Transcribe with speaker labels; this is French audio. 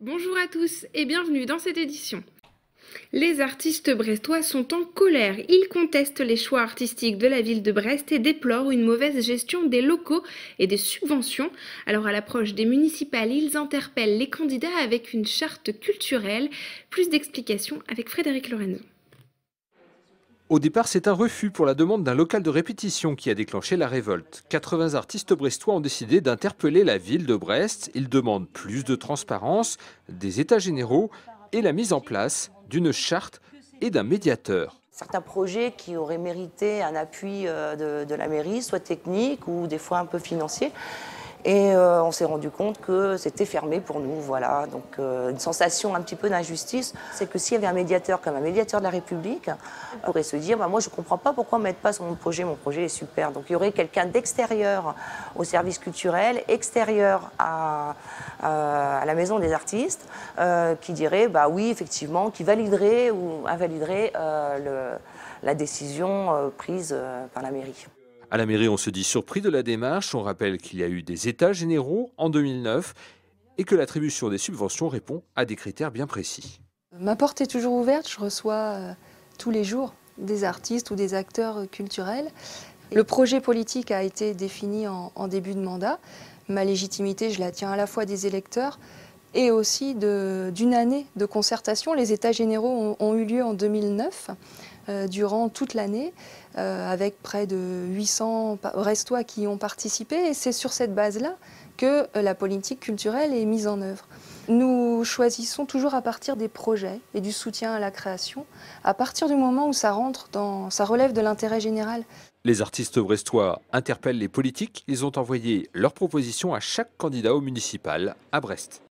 Speaker 1: Bonjour à tous et bienvenue dans cette édition. Les artistes brestois sont en colère. Ils contestent les choix artistiques de la ville de Brest et déplorent une mauvaise gestion des locaux et des subventions. Alors à l'approche des municipales, ils interpellent les candidats avec une charte culturelle. Plus d'explications avec Frédéric Lorenzo.
Speaker 2: Au départ, c'est un refus pour la demande d'un local de répétition qui a déclenché la révolte. 80 artistes brestois ont décidé d'interpeller la ville de Brest. Ils demandent plus de transparence, des états généraux et la mise en place d'une charte et d'un médiateur.
Speaker 3: Certains projets qui auraient mérité un appui de la mairie, soit technique ou des fois un peu financier. Et on s'est rendu compte que c'était fermé pour nous, voilà. Donc une sensation un petit peu d'injustice, c'est que s'il y avait un médiateur comme un médiateur de la République, on pourrait se dire, bah, moi je ne comprends pas pourquoi on ne m'aide pas sur mon projet est super. Donc il y aurait quelqu'un d'extérieur au service culturel, extérieur à la maison des artistes, qui dirait, bah oui, effectivement, qui validerait ou invaliderait la décision prise par la mairie.
Speaker 2: À la mairie, on se dit surpris de la démarche. On rappelle qu'il y a eu des états généraux en 2009 et que l'attribution des subventions répond à des critères bien précis.
Speaker 4: Ma porte est toujours ouverte. Je reçois tous les jours des artistes ou des acteurs culturels. Le projet politique a été défini en début de mandat. Ma légitimité, je la tiens à la fois des électeurs et aussi d'une année de concertation. Les états généraux ont eu lieu en 2009. Durant toute l'année, avec près de 800 Brestois qui y ont participé. Et c'est sur cette base-là que la politique culturelle est mise en œuvre. Nous choisissons toujours à partir des projets et du soutien à la création, à partir du moment où ça relève de l'intérêt général.
Speaker 2: Les artistes brestois interpellent les politiques. Ils ont envoyé leurs propositions à chaque candidat au municipal à Brest.